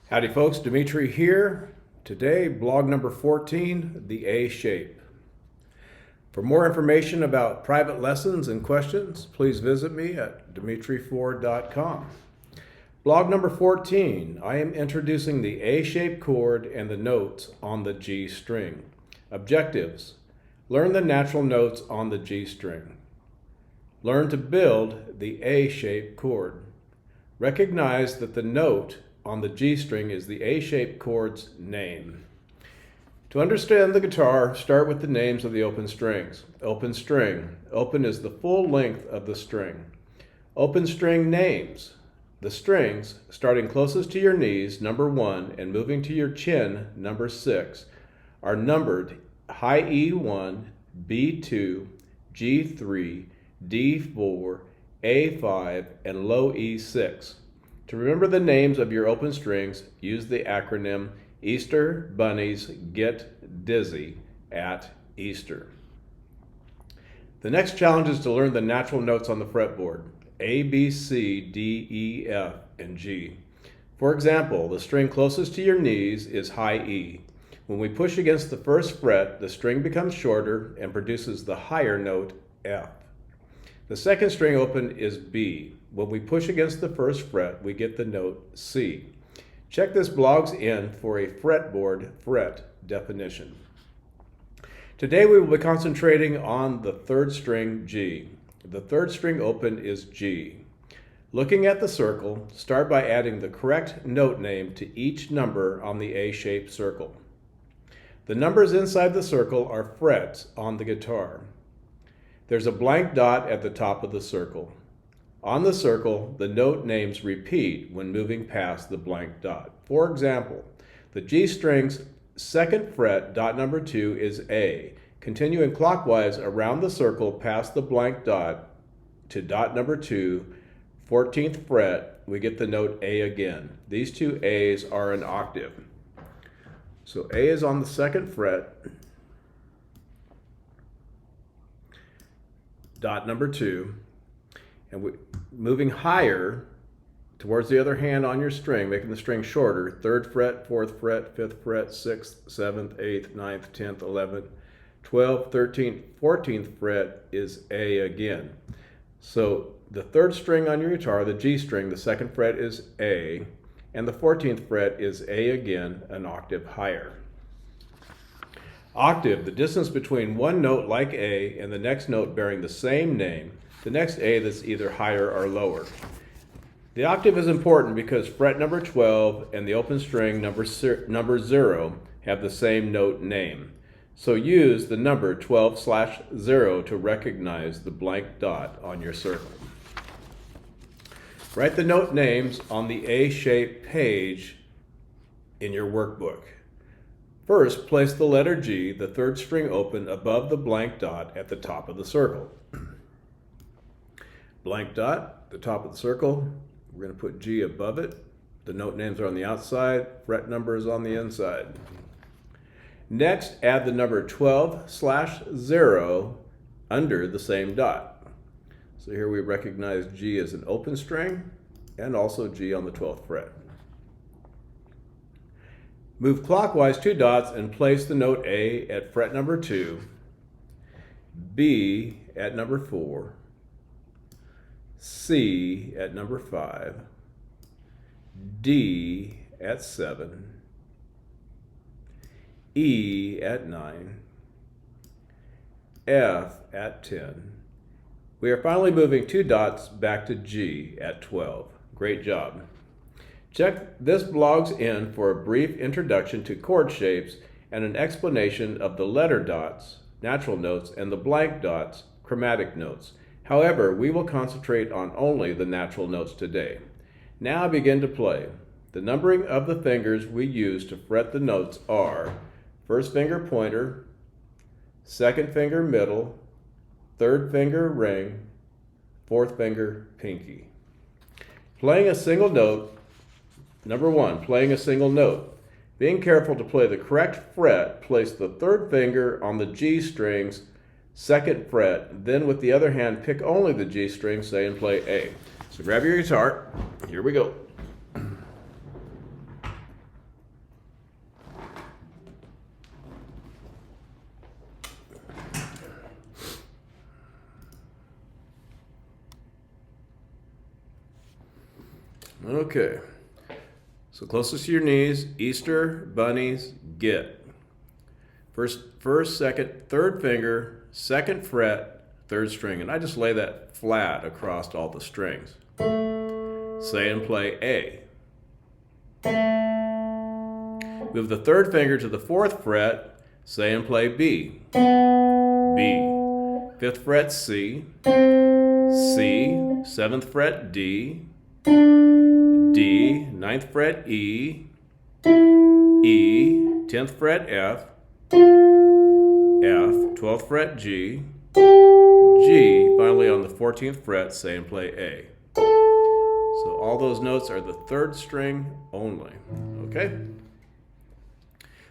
Howdy folks, Demetri here. Today, blog number 14, the A shape. For more information about private lessons and questions, please visit me at demetri4.com. Blog number 14, I am introducing the A shape chord and the notes on the G string. Objectives: learn the natural notes on the G string. Learn to build the A shape chord. Recognize that the note on the G string is the A-shaped chord's name. To understand the guitar, start with the names of the open strings. Open string. Open is the full length of the string. Open string names. The strings, starting closest to your knees, number 1, and moving to your chin, number 6, are numbered high E1, B2, G3, D4, A5, and low E6. To remember the names of your open strings, use the acronym Easter Bunnies Get Dizzy at Easter. The next challenge is to learn the natural notes on the fretboard: A, B, C, D, E, F, and G. For example, the string closest to your knees is high E. When we push against the first fret, the string becomes shorter and produces the higher note F. The second string open is B. When we push against the first fret, we get the note C. Check this blog's end for a fretboard fret definition. Today we will be concentrating on the third string G. The third string open is G. Looking at the circle, start by adding the correct note name to each number on the A-shaped circle. The numbers inside the circle are frets on the guitar. There's a blank dot at the top of the circle. On the circle, the note names repeat when moving past the blank dot. For example, the G string's second fret, dot number 2, is A. Continuing clockwise around the circle past the blank dot to dot number 2, 14th fret, we get the note A again. These two A's are an octave. So A is on the second fret, dot number 2, and moving higher towards the other hand on your string, making the string shorter, 3rd fret, 4th fret, 5th fret, 6th, 7th, 8th, 9th, 10th, 11th, 12th, 13th, 14th fret is A again. So the 3rd string on your guitar, the G string, the 2nd fret is A, and the 14th fret is A again, an octave higher. Octave, the distance between one note like A and the next note bearing the same name, the next A that's either higher or lower. The octave is important because fret number 12 and the open string number 0 have the same note name. So use the number 12/0 to recognize the blank dot on your circle. Write the note names on the A-shaped page in your workbook. First, place the letter G, the 3rd string open, above the blank dot at the top of the circle. Blank dot, the top of the circle, we're going to put G above it. The note names are on the outside, fret number is on the inside. Next, add the number 12/0 under the same dot. So here we recognize G as an open string and also G on the 12th fret. Move clockwise 2 dots and place the note A at fret number 2, B at number 4, C at number 5, D at 7, E at 9, F at 10. We are finally moving 2 dots back to G at 12. Great job. Check this blog's end for a brief introduction to chord shapes and an explanation of the letter dots, natural notes, and the blank dots, chromatic notes. However, we will concentrate on only the natural notes today. Now begin to play. The numbering of the fingers we use to fret the notes are 1st finger pointer, 2nd finger middle, 3rd finger ring, 4th finger pinky. Playing a single note. Number 1, playing a single note. Being careful to play the correct fret, place the 3rd finger on the G string's 2nd fret, then with the other hand pick only the G string, say, and play A. So grab your guitar, here we go. Okay. So closest to your knees, Easter bunnies, get. First, second, third finger, second fret, third string. And I just lay that flat across all the strings. Say and play A. Move the third finger to the fourth fret, say and play B. B. Fifth fret C. C. Seventh fret D. D. Ninth fret E. E. 10th fret F. F. 12th fret G. G. Finally on the 14th fret, say and play A. So all those notes are the third string only, okay?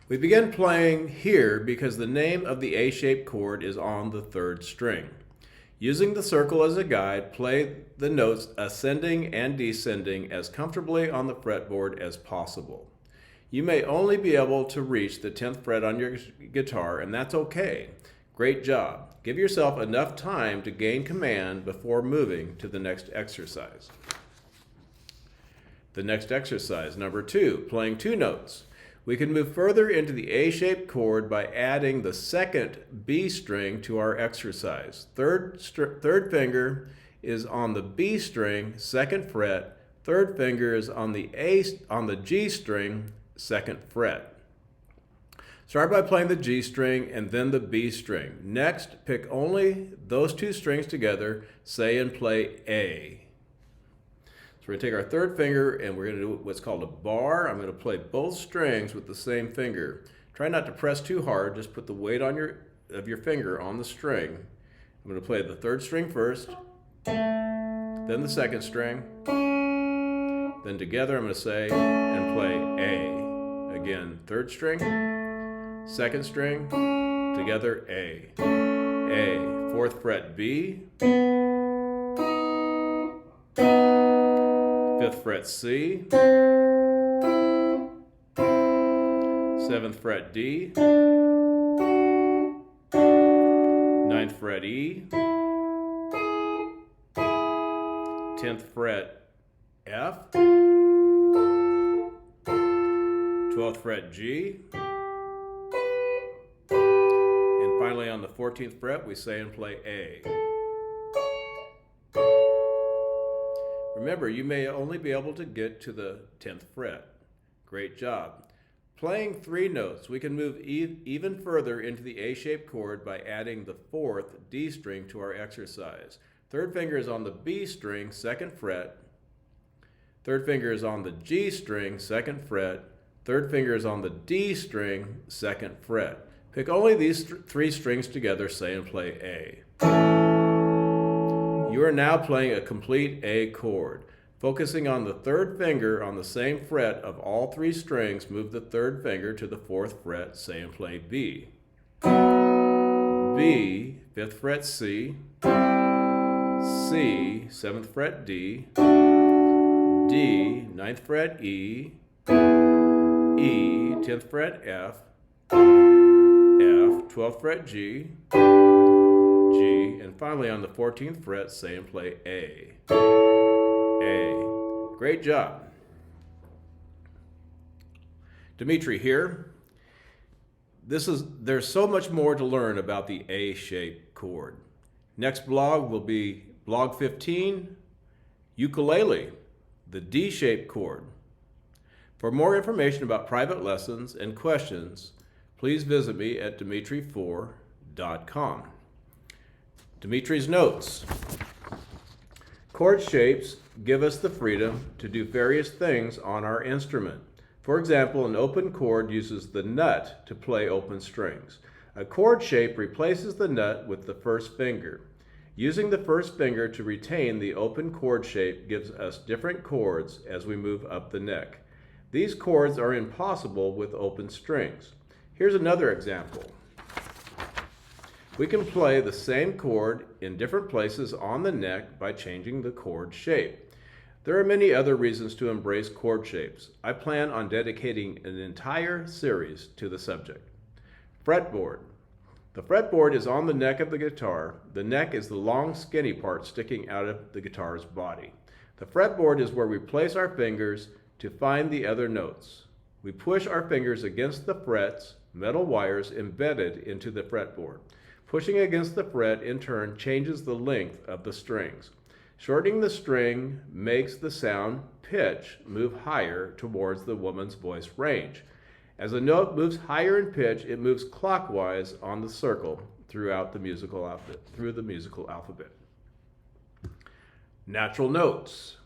We begin playing here because the name of the A-shaped chord is on the third string. Using the circle as a guide, play the notes ascending and descending as comfortably on the fretboard as possible. You may only be able to reach the 10th fret on your guitar, and that's okay. Great job. Give yourself enough time to gain command before moving to the next exercise. The next exercise, number 2, playing 2 notes. We can move further into the A-shaped chord by adding the second B string to our exercise. Third finger is on the B string, second fret. Third finger is on the G string, second fret. Start by playing the G string and then the B string. Next, pick only those 2 strings together, say and play A. We're going to take our third finger and we're going to do what's called a bar. I'm going to play both strings with the same finger. Try not to press too hard. Just put the weight of your finger on the string. I'm going to play the third string first, then the second string. Then together I'm going to say and play A. Again, third string, second string, together A. A. Fourth fret B. Fifth fret C, 7th fret D, 9th fret E, 10th fret F, 12th fret G, and finally on the 14th fret we say and play A. Remember, you may only be able to get to the 10th fret. Great job. Playing 3 notes, we can move even further into the A-shaped chord by adding the 4th D string to our exercise. Third finger is on the B string, second fret. Third finger is on the G string, second fret. Third finger is on the D string, second fret. Pick only these 3 strings together, say and play A. You are now playing a complete A chord. Focusing on the third finger on the same fret of all 3 strings, move the third finger to the 4th fret, say and play B. B, 5th fret C, C, 7th fret D, D, 9th fret E, E, 10th fret F, F, 12th fret G, G, and finally on the 14th fret, say and play A. A. Great job. Demetri here. There's so much more to learn about the A-shaped chord. Next blog will be blog 15, ukulele, the D-shaped chord. For more information about private lessons and questions, please visit me at Demetri4.com. Demetri's notes. Chord shapes give us the freedom to do various things on our instrument. For example, an open chord uses the nut to play open strings. A chord shape replaces the nut with the first finger. Using the first finger to retain the open chord shape gives us different chords as we move up the neck. These chords are impossible with open strings. Here's another example. We can play the same chord in different places on the neck by changing the chord shape. There are many other reasons to embrace chord shapes. I plan on dedicating an entire series to the subject. Fretboard. The fretboard is on the neck of the guitar. The neck is the long, skinny part sticking out of the guitar's body. The fretboard is where we place our fingers to find the other notes. We push our fingers against the frets, metal wires embedded into the fretboard. Pushing against the fret in turn changes the length of the strings. Shortening the string makes the sound pitch move higher towards the woman's voice range. As a note moves higher in pitch, it moves clockwise on the circle throughout the musical alphabet. Natural notes.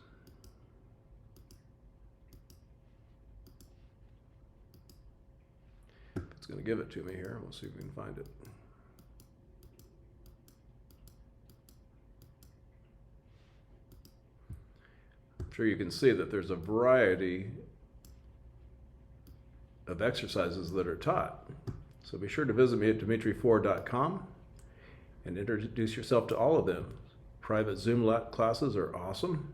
It's going to give it to me here. We'll see if we can find it. I'm sure you can see that there's a variety of exercises that are taught. So be sure to visit me at Demetri4.com and introduce yourself to all of them. Private Zoom classes are awesome.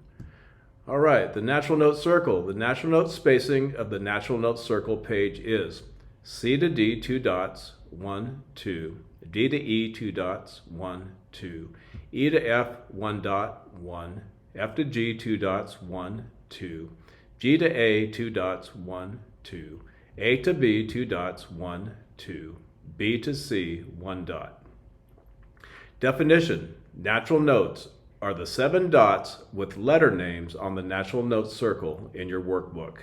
All right, the natural note circle. The natural note spacing of the natural note circle page is C to D, 2 dots, 1, 2. D to E, 2 dots, 1, 2. E to F, 1 dot, 1. F to G, 2 dots, 1, 2. G to A, 2 dots, 1, 2. A to B, 2 dots, 1, 2. B to C, 1 dot. Definition: natural notes are the 7 dots with letter names on the natural note circle in your workbook.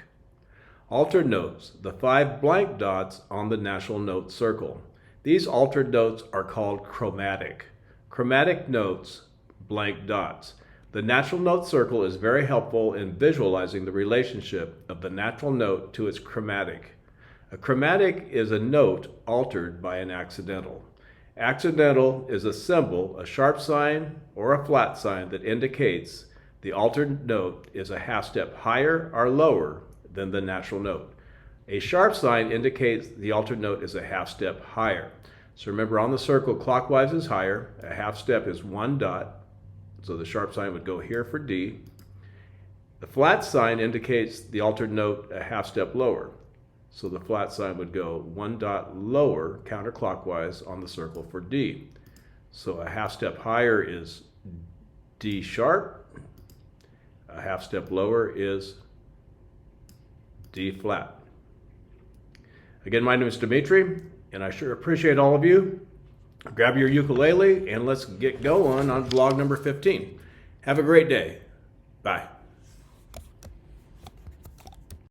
Altered notes, the 5 blank dots on the natural note circle. These altered notes are called chromatic. Chromatic notes, blank dots. The natural note circle is very helpful in visualizing the relationship of the natural note to its chromatic. A chromatic is a note altered by an accidental. Accidental is a symbol, a sharp sign, or a flat sign that indicates the altered note is a half step higher or lower than the natural note. A sharp sign indicates the altered note is a half step higher. So remember, on the circle, clockwise is higher, a half step is 1 dot, so the sharp sign would go here for D. The flat sign indicates the altered note a half step lower. So the flat sign would go 1 dot lower counterclockwise on the circle for D. So a half step higher is D sharp. A half step lower is D flat. Again, my name is Demetri, and I sure appreciate all of you. Grab your ukulele and let's get going on vlog number 15. Have a great day. Bye.